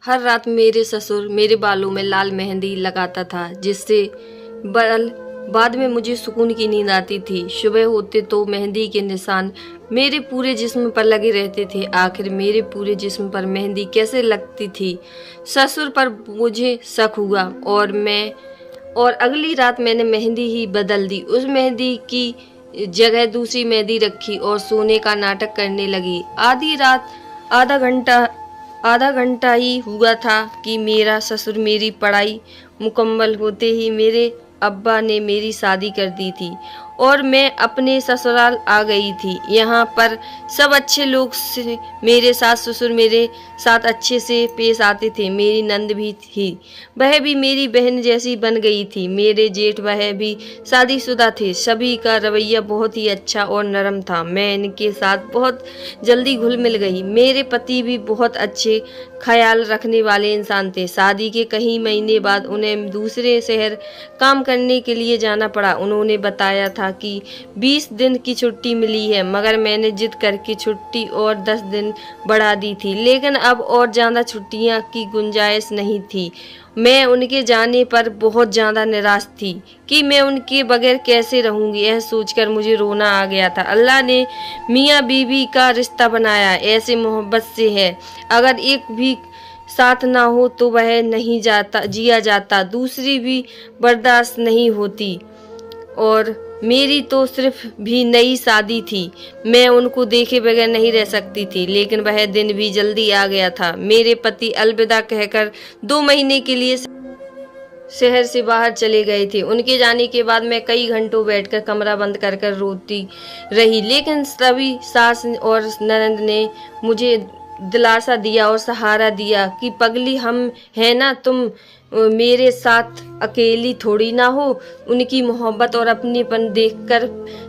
हर रात मेरे ससुर मेरे बालों में लाल मेहंदी लगाता था, जिससे बाद में मुझे सुकून की नींद आती थी। सुबह होते तो मेहंदी के निशान मेरे पूरे जिस्म पर लगे रहते थे। आखिर मेरे पूरे जिस्म पर मेहंदी कैसे लगती थी? ससुर पर मुझे शक हुआ और अगली रात मैंने मेहंदी ही बदल दी। उस मेहंदी की जगह दूसरी मेहंदी रखी और सोने का नाटक करने लगी। आधी रात आधा घंटा ही हुआ था कि मेरा ससुर मेरी पढ़ाई मुकम्मल होते ही मेरे अब्बा ने मेरी शादी कर दी थी और मैं अपने ससुराल आ गई थी। यहाँ पर सब अच्छे लोग से मेरे सास ससुर मेरे साथ अच्छे से पेश आते थे। मेरी नंद भी थी, वह भी मेरी बहन जैसी बन गई थी। मेरे जेठ वह भी शादीशुदा थे। सभी का रवैया बहुत ही अच्छा और नरम था। मैं इनके साथ बहुत जल्दी घुल मिल गई। मेरे पति भी बहुत अच्छे ख्याल रखने वाले इंसान थे। शादी के कई महीने बाद उन्हें दूसरे शहर काम करने के लिए जाना पड़ा। उन्होंने बताया था कि 20 दिन की छुट्टी मिली है, मगर मैंने जिद करके छुट्टी और 10 दिन बढ़ा दी थी। लेकिन अब और ज़्यादा छुट्टियां की गुंजाइश नहीं थी। मैं उनके जाने पर बहुत ज़्यादा निराश थी कि मैं उनके बगैर कैसे रहूंगी। यह सोचकर मुझे रोना आ गया था। अल्लाह ने मियाँ बीवी का रिश्ता बनाया ऐसे मोहब्बत से है। अगर एक भी साथ ना हो तो वह नहीं जिया जाता, दूसरी भी बर्दाश्त नहीं होती। और मेरी तो सिर्फ भी नई शादी थी। मैं उनको देखे बगैर नहीं रह सकती थी। लेकिन वह दिन भी जल्दी आ गया था। मेरे पति अलविदा कहकर 2 महीने के लिए शहर से बाहर चले गए थे। उनके जाने के बाद मैं कई घंटों बैठकर कमरा बंद कर कर रोती रही। लेकिन तभी सास और ननद ने मुझे दिलासा दिया और सहारा दिया कि पगली, हम हैं ना, तुम मेरे साथ अकेली थोड़ी ना हो। उनकी मोहब्बत और अपनीपन देखकर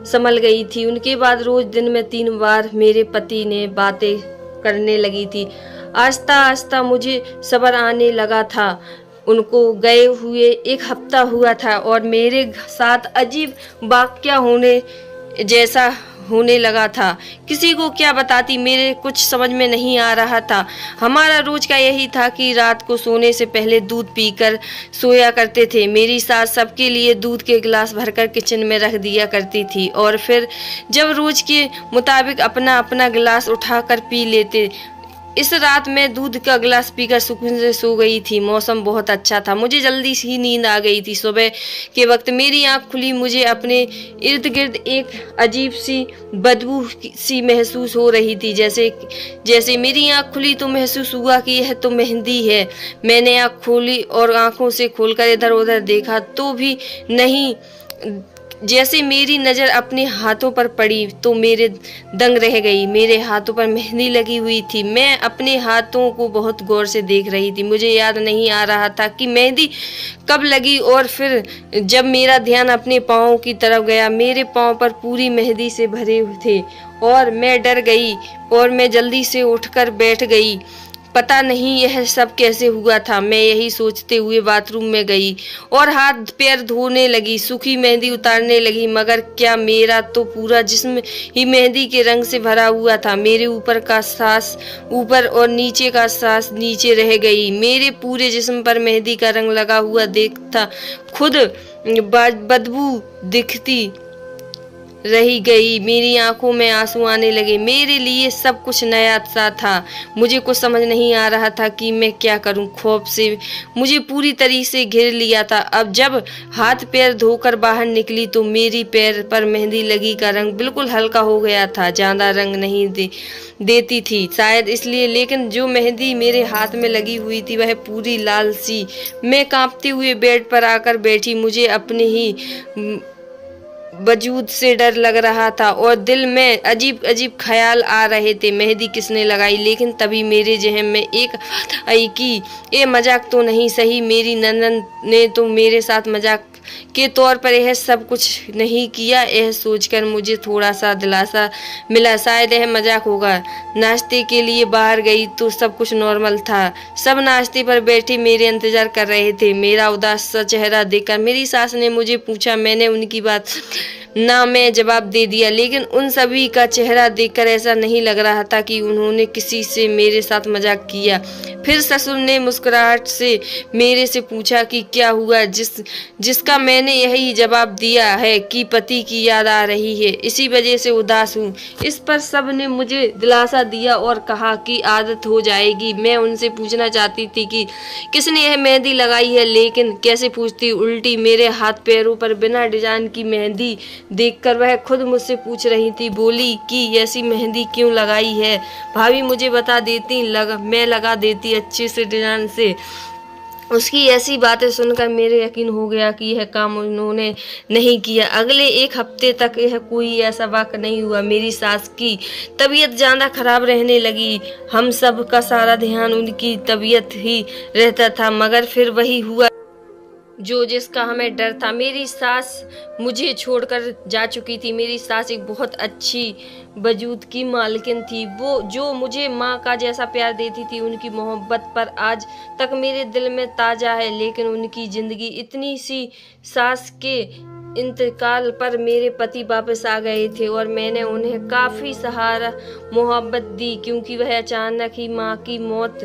संभल गई थी। उनके बाद रोज दिन में 3 बार मेरे पति ने बातें करने लगी थी। आस्ता आस्ता मुझे सब्र आने लगा था। उनको गए हुए 1 हफ्ता हुआ था और मेरे साथ अजीब वाक़या होने लगा था। किसी को क्या बताती, मेरे कुछ समझ में नहीं आ रहा था। हमारा रोज का यही था कि रात को सोने से पहले दूध पीकर सोया करते थे। मेरी सास सबके लिए दूध के गिलास भरकर किचन में रख दिया करती थी और फिर जब रोज के मुताबिक अपना अपना गिलास उठाकर पी लेते। इस रात मैं दूध का गिलास पीकर सुकून से सो गई थी। मौसम बहुत अच्छा था। मुझे जल्दी ही नींद आ गई थी। सुबह के वक्त मेरी आंख खुली। मुझे अपने इर्द गिर्द एक अजीब सी बदबू सी महसूस हो रही थी। जैसे मेरी आंख खुली तो महसूस हुआ कि यह तो मेहंदी है। मैंने आंख खोली और आंखों से खोलकर इधर उधर देखा तो भी नहीं। जैसे मेरी नज़र अपने हाथों पर पड़ी तो मेरे दंग रह गई। मेरे हाथों पर मेहंदी लगी हुई थी। मैं अपने हाथों को बहुत गौर से देख रही थी। मुझे याद नहीं आ रहा था कि मेहंदी कब लगी। और फिर जब मेरा ध्यान अपने पाँव की तरफ गया, मेरे पाँव पर पूरी मेहंदी से भरे हुए थे और मैं डर गई और मैं जल्दी से उठकर बैठ गई। पता नहीं यह सब कैसे हुआ था। मैं यही सोचते हुए बाथरूम में गई और हाथ पैर धोने लगी, सूखी मेहंदी उतारने लगी। मगर क्या, मेरा तो पूरा जिस्म ही मेहंदी के रंग से भरा हुआ था। मेरे ऊपर का सांस ऊपर और नीचे का सांस नीचे रह गई। मेरे पूरे जिस्म पर मेहंदी का रंग लगा हुआ देखता खुद बदबू दिखती रही गई। मेरी आंखों में आंसू आने लगे। मेरे लिए सब कुछ नया सा था। मुझे कुछ समझ नहीं आ रहा था कि मैं क्या करूं। खौफ से मुझे पूरी तरीके से घेर लिया था। अब जब हाथ पैर धोकर बाहर निकली तो मेरी पैर पर मेहंदी लगी का रंग बिल्कुल हल्का हो गया था। ज़्यादा रंग नहीं देती थी शायद इसलिए, लेकिन जो मेहंदी मेरे हाथ में लगी हुई थी वह पूरी लाल सी। मैं कांपते हुए बेड पर आकर बैठी। मुझे अपने ही वजूद से डर लग रहा था और दिल में अजीब अजीब ख्याल आ रहे थे। मेहंदी किसने लगाई? लेकिन तभी मेरे जहन में एक बात आई कि ये मजाक तो नहीं सही। मेरी ननद ने तो मेरे साथ मजाक के तौर पर यह सब कुछ नहीं किया। यह सोचकर मुझे थोड़ा सा दिलासा मिला, शायद यह मजाक होगा। नाश्ते के लिए बाहर गई तो सब कुछ नॉर्मल था। सब नाश्ते पर बैठे मेरे इंतजार कर रहे थे। मेरा उदास सा चेहरा देखकर मेरी सास ने मुझे पूछा। मैंने उनकी बात ना मैं जवाब दे दिया, लेकिन उन सभी का चेहरा देखकर ऐसा नहीं लग रहा था कि उन्होंने किसी से मेरे साथ मजाक किया। फिर ससुर ने मुस्कुराहट से मेरे से पूछा कि क्या हुआ, जिसका मैंने यही जवाब दिया है कि पति की याद आ रही है, इसी वजह से उदास हूँ। इस पर सब ने मुझे दिलासा दिया और कहा कि आदत हो जाएगी। मैं उनसे पूछना चाहती थी कि किसने यह मेहंदी लगाई है, लेकिन कैसे पूछती, उल्टी मेरे हाथ पैरों पर बिना डिजाइन की मेहंदी देखकर वह खुद मुझसे पूछ रही थी। बोली कि ऐसी मेहंदी क्यों लगाई है भाभी, मुझे बता देती, मैं लगा देती अच्छे से डिजाइन से। उसकी ऐसी बातें सुनकर मेरे यकीन हो गया कि यह काम उन्होंने नहीं किया। अगले 1 हफ्ते तक यह कोई ऐसा वाक़ नहीं हुआ। मेरी सास की तबीयत ज़्यादा खराब रहने लगी। हम सब का सारा ध्यान उनकी तबीयत ही रहता था, मगर फिर वही हुआ जिसका हमें डर था। मेरी सास मुझे छोड़कर जा चुकी थी। मेरी सास एक बहुत अच्छी वजूद की मालकिन थी, वो जो मुझे माँ का जैसा प्यार देती थी। उनकी मोहब्बत पर आज तक मेरे दिल में ताजा है, लेकिन उनकी ज़िंदगी इतनी सी। सास के इंतकाल पर मेरे पति वापस आ गए थे और मैंने उन्हें काफ़ी सहारा मोहब्बत दी, क्योंकि वह अचानक ही माँ की मौत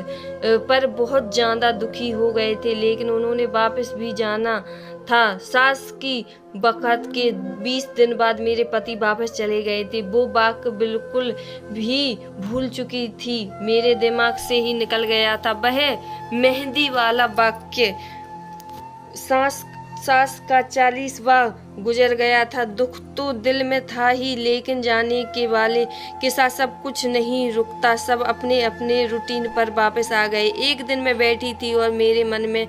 पर बहुत ज़्यादा दुखी हो गए थे, लेकिन उन्होंने वापस भी जाना था। सास की वक़्त के 20 दिन बाद मेरे पति वापस चले गए थे। वो बात बिल्कुल भी भूल चुकी थी, मेरे दिमाग से ही निकल गया था वह मेहंदी वाला वाक्य। सास का 40वां गुजर गया था। दुख तो दिल में था ही, लेकिन जाने के वाले के साथ सब कुछ नहीं रुकता। सब अपने अपने रूटीन पर वापस आ गए। एक दिन मैं बैठी थी और मेरे मन में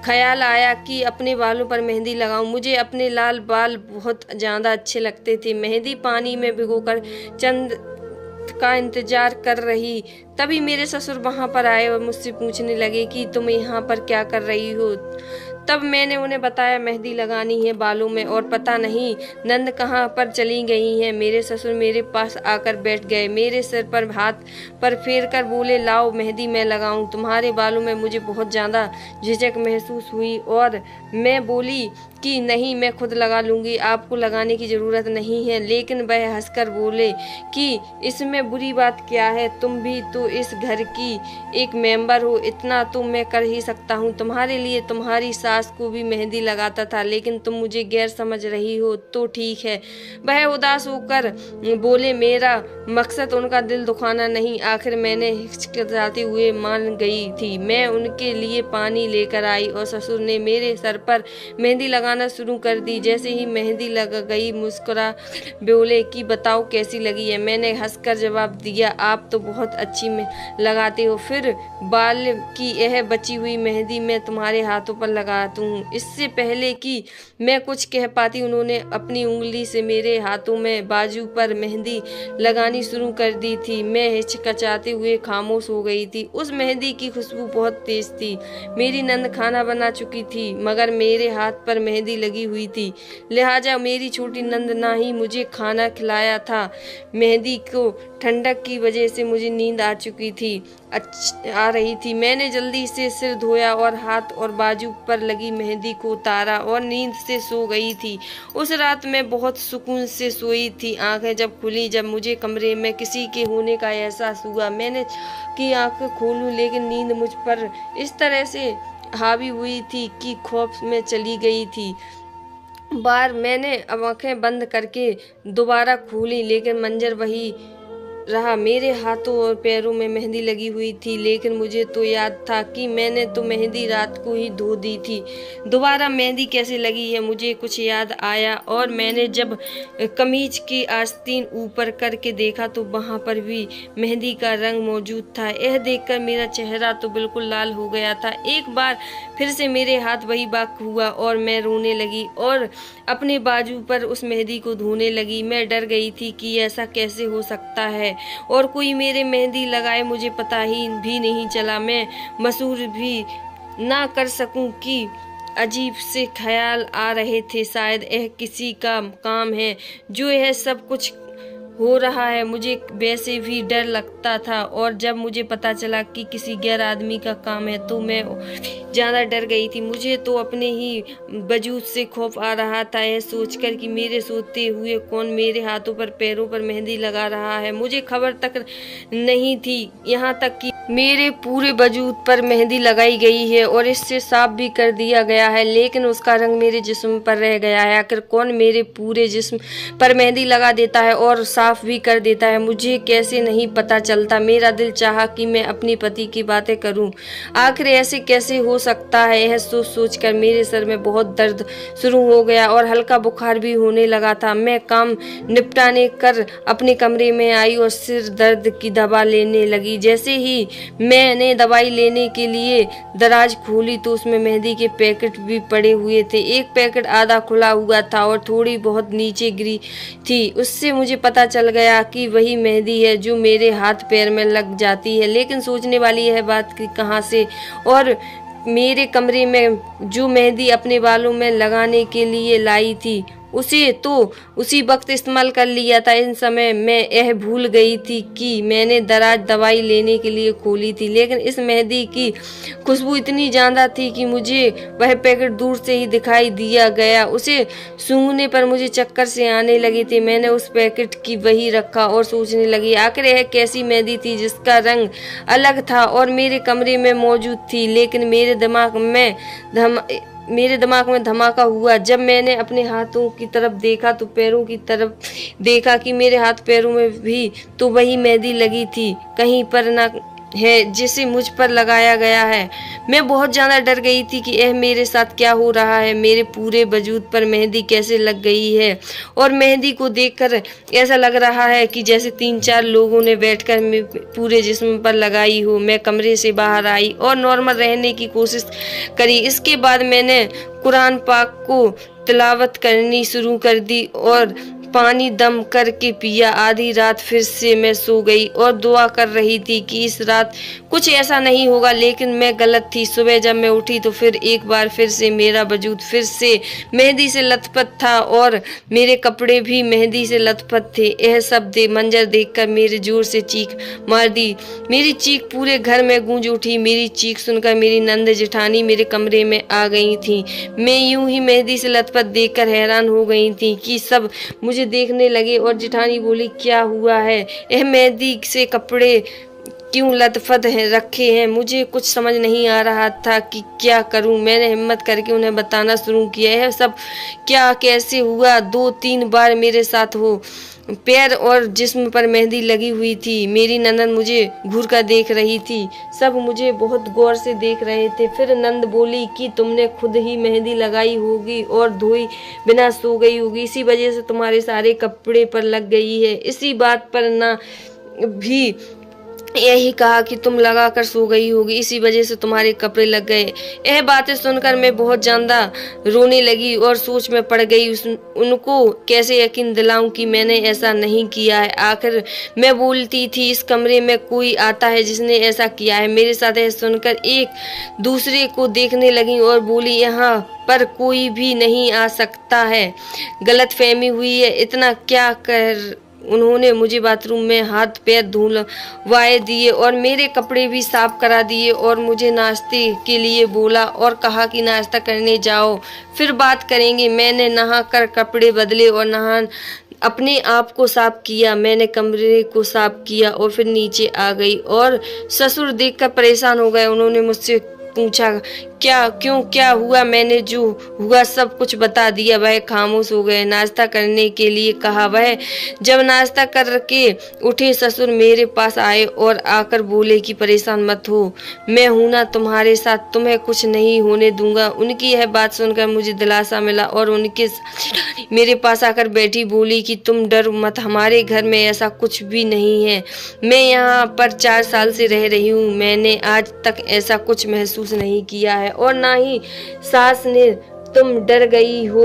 ख्याल आया कि अपने बालों पर मेहंदी लगाऊं। मुझे अपने लाल बाल बहुत ज़्यादा अच्छे लगते थे। मेहंदी पानी में भिगोकर चंद का इंतजार कर रही, तभी मेरे ससुर वहां पर आए और मुझसे पूछने लगे कि तुम यहाँ पर क्या कर रही हो। तब मैंने उन्हें बताया मेहंदी लगानी है बालों में, और पता नहीं नंद कहाँ पर चली गई हैं। मेरे ससुर मेरे पास आकर बैठ गए, मेरे सिर पर हाथ पर फेर कर बोले, लाओ मेहंदी मैं लगाऊं तुम्हारे बालों में। मुझे बहुत ज़्यादा झिझक महसूस हुई और मैं बोली कि नहीं, मैं खुद लगा लूँगी, आपको लगाने की ज़रूरत नहीं है। लेकिन वह हंसकर बोले कि इसमें बुरी बात क्या है, तुम भी तो इस घर की एक मेंबर हो, इतना तो मैं कर ही सकता हूँ। तुम्हारे लिए तुम्हारी सास को भी मेहंदी लगाता था, लेकिन तुम मुझे गैर समझ रही हो तो ठीक है। वह उदास होकर बोले, मेरा मकसद उनका दिल दुखाना नहीं। आखिर मैंने हिचकिचाते हुए मान गई थी। मैं उनके लिए पानी लेकर आई और ससुर ने मेरे सर पर मेहंदी लगाना शुरू कर दी। जैसे ही मेहंदी लग गई मुस्कुरा बोले कि बताओ कैसी लगी है। मैंने हंसकर जवाब दिया, आप तो बहुत अच्छी में लगाते हो। फिर बाल की यह बची हुई मेहंदी मैं तुम्हारे हाथों पर लगा दूं। इससे पहले कि मैं कुछ कह पाती, उन्होंने अपनी उंगली से मेरे हाथों में बाजू पर मेहंदी लगानी शुरू कर दी थी। मैं हिचकिचाते हुए खामोश हो गई थी। उस मेहंदी की खुशबू बहुत तेज थी। मेरी नंद खाना बना चुकी थी, मगर मेरे हाथ पर मेहंदी लगी हुई थी, लिहाजा मेरी छोटी नंद ना ही मुझे खाना खिलाया था। मेहंदी को ठंडक की वजह से मुझे नींद आ चुकी थी, आ रही थी। मैंने जल्दी से सिर धोया और हाथ और बाजू पर लगी मेहंदी को उतारा और नींद से सो गई थी। उस रात मैं बहुत सुकून से सोई थी। आंखें जब खुली, जब मुझे कमरे में किसी के होने का एहसास हुआ, मैंने की आंखें खोलूं, लेकिन नींद मुझ पर इस तरह से हावी हुई थी कि खौफ में चली गई थी। बार मैंने अब आंखें बंद करके दोबारा खोली, लेकिन मंजर वही रहा। मेरे हाथों और पैरों में मेहंदी लगी हुई थी, लेकिन मुझे तो याद था कि मैंने तो मेहंदी रात को ही धो दी थी। दोबारा मेहंदी कैसे लगी है मुझे कुछ याद आया, और मैंने जब कमीज की आस्तीन ऊपर करके देखा तो वहां पर भी मेहंदी का रंग मौजूद था। यह देखकर मेरा चेहरा तो बिल्कुल लाल हो गया था। एक बार फिर से मेरे हाथ वही बाक हुआ और मैं रोने लगी और अपने बाजू पर उस मेहंदी को धोने लगी। मैं डर गई थी कि ऐसा कैसे हो सकता है और कोई मेरे मेहंदी लगाए, मुझे पता ही भी नहीं चला। मैं मसूर भी ना कर सकूं कि अजीब से ख्याल आ रहे थे। शायद यह किसी का काम है जो यह सब कुछ हो रहा है। मुझे वैसे भी डर लगता था और जब मुझे पता चला कि किसी गैर आदमी का काम है तो मैं ज़्यादा डर गई थी। मुझे तो अपने ही वजूद से खौफ आ रहा था, यह सोचकर कि मेरे सोते हुए कौन मेरे हाथों पर पैरों पर मेहंदी लगा रहा है। मुझे खबर तक नहीं थी, यहाँ तक कि मेरे पूरे वजूद पर मेहंदी लगाई गई है और इससे साफ भी कर दिया गया है, लेकिन उसका रंग मेरे जिस्म पर रह गया है। आखिर कौन मेरे पूरे जिस्म पर मेहंदी लगा देता है और साफ भी कर देता है, मुझे कैसे नहीं पता चलता। मेरा दिल चाहा कि मैं अपने पति की बातें करूं। आखिर ऐसे कैसे हो सकता है, यह सोच सोच कर मेरे सर में बहुत दर्द शुरू हो गया और हल्का बुखार भी होने लगा था। मैं काम निपटाने कर अपने कमरे में आई और सिर दर्द की दवा लेने लगी। जैसे ही मैंने दवाई लेने के लिए दराज खोली तो उसमें मेहंदी के पैकेट भी पड़े हुए थे। एक पैकेट आधा खुला हुआ था और थोड़ी बहुत नीचे गिरी थी। उससे मुझे पता चल गया कि वही मेहंदी है जो मेरे हाथ पैर में लग जाती है। लेकिन सोचने वाली यह बात कि कहाँ से और मेरे कमरे में जो मेहंदी अपने बालों में लगाने के लिए लाई थी उसे तो उसी वक्त इस्तेमाल कर लिया था। इन समय मैं यह भूल गई थी कि मैंने दराज दवाई लेने के लिए खोली थी, लेकिन इस मेहंदी की खुशबू इतनी ज़्यादा थी कि मुझे वह पैकेट दूर से ही दिखाई दिया गया। उसे सूंघने पर मुझे चक्कर से आने लगे थे। मैंने उस पैकेट की वही रखा और सोचने लगी आखिर यह कैसी मेहंदी थी जिसका रंग अलग था और मेरे कमरे में मौजूद थी। लेकिन मेरे दिमाग में धमाका हुआ जब मैंने अपने हाथों की तरफ देखा तो पैरों की तरफ देखा कि मेरे हाथ पैरों में भी तो वही मेहंदी लगी थी, कहीं पर ना है जिसे मुझ पर लगाया गया है। मैं बहुत ज़्यादा डर गई थी कि यह मेरे साथ क्या हो रहा है, मेरे पूरे वजूद पर मेहंदी कैसे लग गई है। और मेहंदी को देखकर ऐसा लग रहा है कि जैसे 3-4 लोगों ने बैठकर पूरे जिस्म पर लगाई हो। मैं कमरे से बाहर आई और नॉर्मल रहने की कोशिश करी। इसके बाद मैंने कुरान पाक को तिलावत करनी शुरू कर दी और पानी दम करके पिया। आधी रात फिर से मैं सो गई और दुआ कर रही थी कि इस रात कुछ ऐसा नहीं होगा, लेकिन मैं गलत थी। सुबह जब मैं उठी तो फिर एक बार फिर से मेरा वजूद फिर से मेहंदी से लथपथ था और मेरे कपड़े भी मेहंदी से लथपथ थे। यह सब मंजर देखकर मेरे जोर से चीख मार दी। मेरी चीख पूरे घर में गूंज उठी। मेरी चीख सुनकर मेरी नंद जेठानी मेरे कमरे में आ गई थी। मैं यूं ही मेहंदी से लथपथ देखकर हैरान हो गई थी कि सब मुझे देखने लगे और जेठानी बोली क्या हुआ है, यह मेहंदी से कपड़े क्यों लथपथ रखे हैं। मुझे कुछ समझ नहीं आ रहा था कि क्या करूं। मैंने हिम्मत करके उन्हें बताना शुरू किया है सब क्या कैसे हुआ। 2-3 बार मेरे साथ हो पैर और जिस्म पर मेहंदी लगी हुई थी। मेरी ननद मुझे घूर कर देख रही थी। सब मुझे बहुत गौर से देख रहे थे। फिर नंद बोली कि तुमने खुद ही मेहंदी लगाई होगी और धोई बिना सो गई होगी, इसी वजह से तुम्हारे सारे कपड़े पर लग गई है। इसी बात पर ना भी यही कहा कि तुम लगा कर सो गई होगी, इसी वजह से तुम्हारे कपड़े लग गए। यह बातें सुनकर मैं बहुत ज़्यादा रोने लगी और सोच में पड़ गई उनको कैसे यकीन दिलाऊं कि मैंने ऐसा नहीं किया है। आखिर मैं बोलती थी इस कमरे में कोई आता है जिसने ऐसा किया है मेरे साथ। यह सुनकर एक दूसरे को देखने लगी और बोली यहाँ पर कोई भी नहीं आ सकता है, गलतफहमी हुई है। इतना क्या कर उन्होंने मुझे बाथरूम में हाथ पैर धुलवाए दिए और मेरे कपड़े भी साफ करा दिए और मुझे नाश्ते के लिए बोला और कहा कि नाश्ता करने जाओ फिर बात करेंगे। मैंने नहा कर कपड़े बदले और अपने आप को साफ किया। मैंने कमरे को साफ किया और फिर नीचे आ गई और ससुर देखकर परेशान हो गए। उन्होंने मुझसे पूछा क्या हुआ। मैंने जो हुआ सब कुछ बता दिया। वह खामोश हो गए। नाश्ता करने के लिए कहा। वह जब नाश्ता करके उठे ससुर मेरे पास आए और आकर बोले कि परेशान मत हो, मैं हूं ना तुम्हारे साथ, तुम्हें कुछ नहीं होने दूंगा। उनकी यह बात सुनकर मुझे दिलासा मिला और उनके मेरे पास आकर बैठी। बोली कि तुम डर मत, हमारे घर में ऐसा कुछ भी नहीं है। मैं यहाँ पर 4 साल से रह रही हूँ, मैंने आज तक ऐसा कुछ महसूस नहीं किया है और ना ही सास ने। तुम डर गई हो,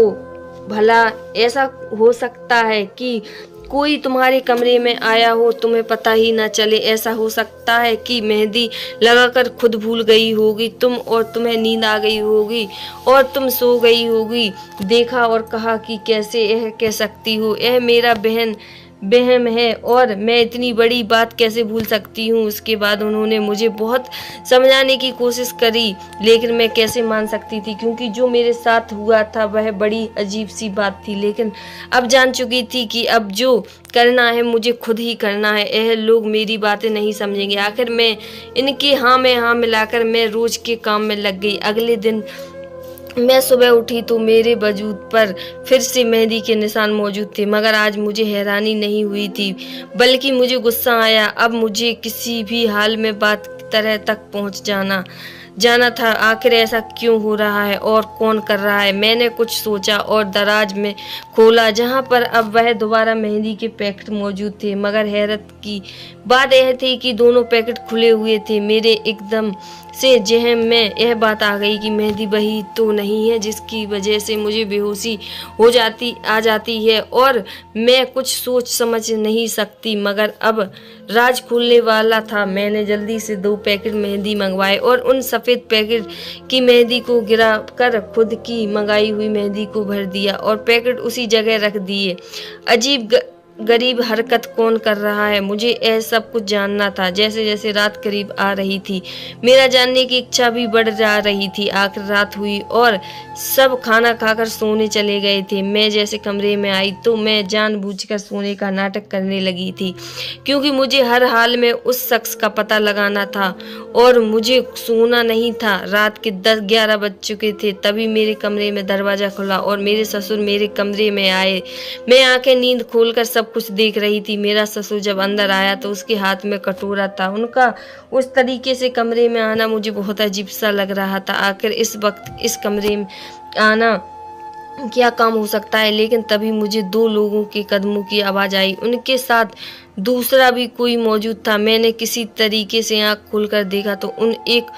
भला ऐसा हो सकता है कि कोई तुम्हारे कमरे में आया हो, तुम्हें पता ही ना चले। ऐसा हो सकता है कि मेहंदी लगाकर खुद भूल गई होगी तुम और तुम्हें नींद आ गई होगी और तुम सो गई होगी। देखा और कहा कि कैसे यह कह सकती हो, यह मेरा बहन वहम है और मैं इतनी बड़ी बात कैसे भूल सकती हूँ। उसके बाद उन्होंने मुझे बहुत समझाने की कोशिश करी, लेकिन मैं कैसे मान सकती थी, क्योंकि जो मेरे साथ हुआ था वह बड़ी अजीब सी बात थी। लेकिन अब जान चुकी थी कि अब जो करना है मुझे खुद ही करना है। यह लोग मेरी बातें नहीं समझेंगे। आखिर मैं इनकी हाँ में हाँ मिलाकर मैं रोज के काम में लग गई। अगले दिन मैं सुबह उठी तो मेरे वजूद पर फिर से मेहंदी के निशान मौजूद थे, मगर आज मुझे हैरानी नहीं हुई थी, बल्कि मुझे गुस्सा आया। अब मुझे किसी भी हाल में बात की तरह तक पहुंच जाना था। आखिर ऐसा क्यों हो रहा है और कौन कर रहा है? मैंने कुछ सोचा और दराज में खोला, जहां पर अब वह दोबारा मेहंदी के पैकेट मौजूद थे, मगर हैरत की बात यह थी कि दोनों पैकेट खुले हुए थे। मेरे एकदम से जहन में यह बात आ गई कि मेहंदी वही तो नहीं है जिसकी वजह से मुझे बेहोशी आ जाती है और मैं कुछ सोच समझ नहीं सकती। मगर अब राज खुलने वाला था। मैंने जल्दी से 2 पैकेट मेहंदी मंगवाए और उन सफ़ेद पैकेट की मेहंदी को गिरा कर खुद की मंगाई हुई मेहंदी को भर दिया और पैकेट उसी जगह रख दिए। अजीब गरीब हरकत कौन कर रहा है? मुझे यह सब कुछ जानना था। जैसे जैसे रात करीब आ रही थी, मेरा जानने की इच्छा भी बढ़ जा रही थी। आखिर रात हुई और सब खाना खाकर सोने चले गए थे। मैं जैसे कमरे में आई तो मैं जानबूझकर सोने का नाटक करने लगी थी, क्योंकि मुझे हर हाल में उस शख्स का पता लगाना था और मुझे सोना नहीं था। रात के 10-11 बज चुके थे। तभी मेरे कमरे में दरवाजा खुला और मेरे ससुर मेरे कमरे में आए। मैं आंखें नींद खोलकर सब कुछ देख रही थी। मेरा ससुर जब अंदर आया तो उसके हाथ में कटोरा था। उनका उस तरीके से कमरे में आना मुझे बहुत अजीब सा लग रहा था। आखिर इस वक्त इस कमरे में आना क्या काम हो सकता है? लेकिन तभी मुझे 2 लोगों के कदमों की आवाज़ आई। उनके साथ दूसरा भी कोई मौजूद था। मैंने किसी तरीके से आँख खोलकर देखा तो एक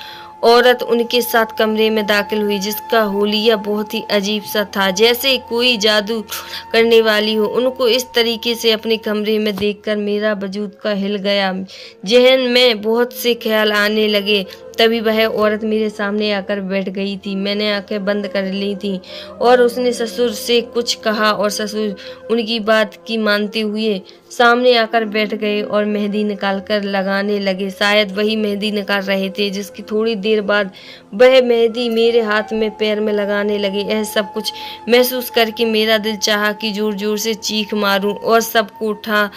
औरत उनके साथ कमरे में दाखिल हुई, जिसका हुलिया बहुत ही अजीब सा था, जैसे कोई जादू करने वाली हो। उनको इस तरीके से अपने कमरे में देखकर मेरा वजूद का हिल गया। जहन में बहुत से ख्याल आने लगे। तभी वह औरत मेरे सामने आकर बैठ गई थी। मैंने आंखें बंद कर ली थी और उसने ससुर से कुछ कहा और ससुर उनकी बात की मानते हुए सामने आकर बैठ गए और मेहंदी निकालकर लगाने लगे। शायद वही मेहंदी निकाल रहे थे, जिसकी थोड़ी देर बाद वह मेहंदी मेरे हाथ में पैर में लगाने लगे। यह सब कुछ महसूस करके मेरा दिल चाहा कि जोर जोर से चीख मारूं और सबको उठा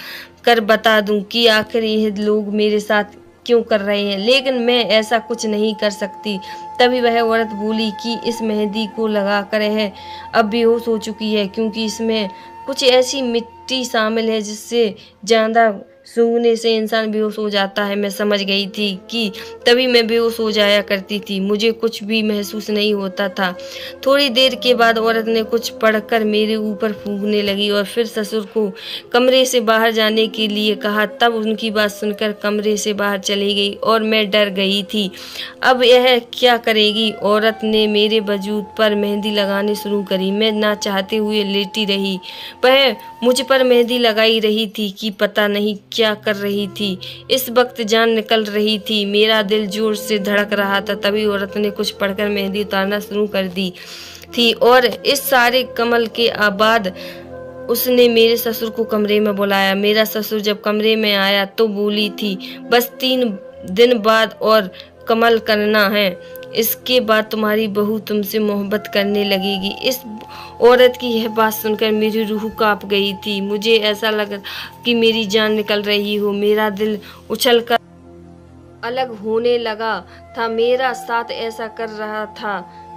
कर बता दूं कि आखिर यह लोग मेरे साथ क्यों कर रहे हैं, लेकिन मैं ऐसा कुछ नहीं कर सकती। तभी वह औरत बोली कि इस मेहंदी को लगाकर यह अब बेहोश हो चुकी है, क्योंकि इसमें कुछ ऐसी मिट्टी शामिल है जिससे ज़्यादा सूंघने से इंसान बेहोश हो जाता है। मैं समझ गई थी कि तभी मैं बेहोश हो जाया करती थी। मुझे कुछ भी महसूस नहीं होता था। थोड़ी देर के बाद औरत ने कुछ पढ़कर मेरे ऊपर फूंकने लगी और फिर ससुर को कमरे से बाहर जाने के लिए कहा। तब उनकी बात सुनकर कमरे से बाहर चली गई और मैं डर गई थी। अब यह क्या करेगी? औरत ने मेरे वजूद पर मेहंदी लगानी शुरू करी। मैं ना चाहते हुए लेटी रही। वह मुझ पर मेहंदी लगाई रही थी कि पता नहीं क्या कर रही थी। इस वक्त जान निकल रही थी। मेरा दिल जोर से धड़क रहा था। तभी औरत ने कुछ पढ़कर मेहंदी उतारना शुरू कर दी थी और इस सारे कमल के बाद उसने मेरे ससुर को कमरे में बुलाया। मेरा ससुर जब कमरे में आया तो बोली थी, बस 3 दिन बाद और कमल करना है, इसके बाद तुम्हारी बहू तुमसे मोहब्बत करने लगेगी। इस औरत की यह बात सुनकर मेरी रूह कांप गई थी। मुझे ऐसा लगा कि मेरी जान निकल रही हो। मेरा दिल उछलकर अलग होने लगा था। मेरा साथ ऐसा कर रहा था।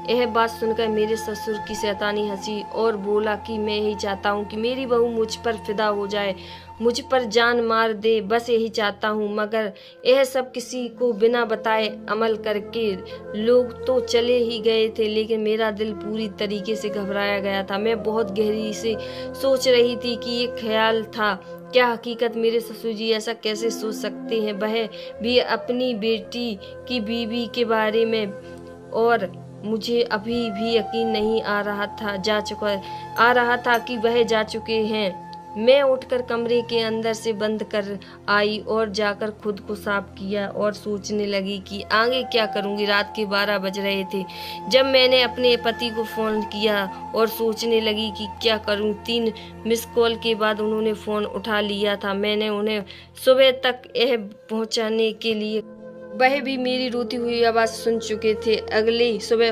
यह बात सुनकर मेरे ससुर की शैतानी हंसी और बोला कि मैं यही चाहता हूँ कि मेरी बहू मुझ पर फिदा हो जाए, मुझ पर जान मार दे, बस यही चाहता हूँ। मगर यह सब किसी को बिना बताए अमल करके लोग तो चले ही गए थे, लेकिन मेरा दिल पूरी तरीके से घबराया गया था। मैं बहुत गहरी से सोच रही थी कि ये ख्याल था, क्या हकीकत? मेरे ससुर जी ऐसा कैसे सोच सकते हैं, वह भी अपनी बेटी की बीवी के बारे में? और मुझे अभी भी यकीन नहीं आ रहा था कि वह जा चुके हैं। मैं उठकर कमरे के अंदर से बंद कर आई और जाकर खुद को साफ किया और सोचने लगी कि आगे क्या करूंगी। रात के 12 बज रहे थे जब मैंने अपने पति को फ़ोन किया और सोचने लगी कि क्या करूं। 3 मिस कॉल के बाद उन्होंने फ़ोन उठा लिया था। मैंने उन्हें सुबह तक यह पहुंचाने के लिए, वह भी मेरी रोती हुई आवाज़ सुन चुके थे। अगली सुबह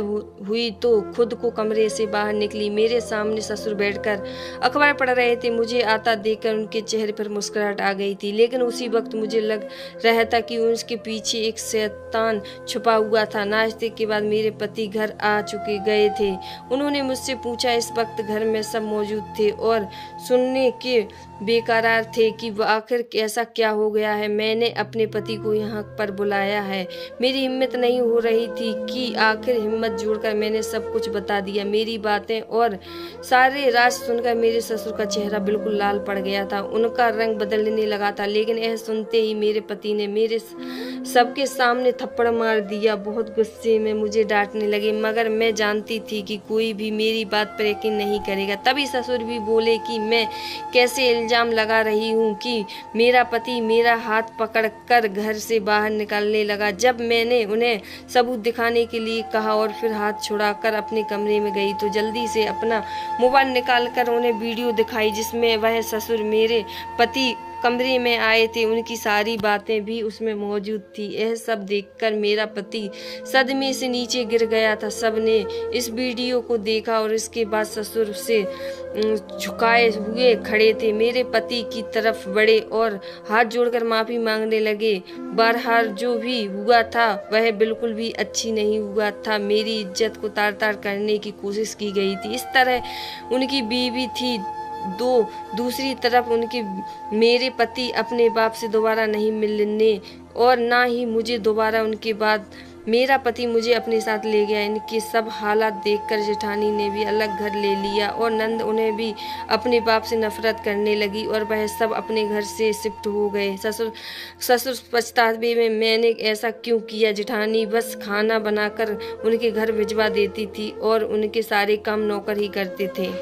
हुई तो खुद को कमरे से बाहर निकली। मेरे सामने ससुर बैठकर अखबार पढ़ रहे थे। मुझे आता देखकर उनके चेहरे पर मुस्कुराहट आ गई थी, लेकिन उसी वक्त मुझे लग रहा था कि उसके पीछे एक शैतान छुपा हुआ था। नाश्ते के बाद मेरे पति घर आ चुके गए थे। उन्होंने मुझसे पूछा, इस वक्त घर में सब मौजूद थे और सुनने के बेकरार थे कि आखिर ऐसा क्या हो गया है। मैंने अपने पति को यहाँ पर बुलाया है। मेरी हिम्मत नहीं हो रही थी कि आखिर हिम्मत जोड़कर मैंने सब कुछ बता दिया। मेरी बातें और सारे राज सुनकर मेरे ससुर का चेहरा बिल्कुल लाल पड़ गया था। उनका रंग बदलने लगा था, लेकिन यह सुनते ही मेरे पति ने मेरे सबके सामने थप्पड़ मार दिया। बहुत गुस्से में मुझे डांटने लगे, मगर मैं जानती थी कि कोई भी मेरी बात पर यकीन नहीं करेगा। तभी ससुर भी बोले कि मैं कैसे इल्जाम लगा रही हूँ कि मेरा पति मेरा हाथ पकड़कर घर से बाहर निकालने लगा। जब मैंने उन्हें सबूत दिखाने के लिए कहा और फिर हाथ छुड़ाकर अपने कमरे में गई तो जल्दी से अपना मोबाइल निकालकर उन्हें वीडियो दिखाई, जिसमें वह ससुर मेरे पति कमरे में आए थे। उनकी सारी बातें भी उसमें मौजूद थी। यह सब देखकर मेरा पति सदमे से नीचे गिर गया था। सबने इस वीडियो को देखा और इसके बाद ससुर से झुकाए हुए खड़े थे। मेरे पति की तरफ बढ़े और हाथ जोड़कर माफ़ी मांगने लगे। बहरहाल जो भी हुआ था वह बिल्कुल भी अच्छी नहीं हुआ था। मेरी इज्जत को तार तार करने की कोशिश की गई थी। इस तरह उनकी बीवी थी दूसरी तरफ उनके मेरे पति अपने बाप से दोबारा नहीं मिलने और ना ही मुझे दोबारा उनके बाद मेरा पति मुझे अपने साथ ले गया। इनके सब हालात देखकर जेठानी ने भी अलग घर ले लिया और नंद उन्हें भी अपने बाप से नफरत करने लगी और वह सब अपने घर से शिफ्ट हो गए। ससुर पछतावे में मैंने ऐसा क्यों किया। जेठानी बस खाना बनाकर उनके घर भिजवा देती थी और उनके सारे काम नौकर ही करते थे।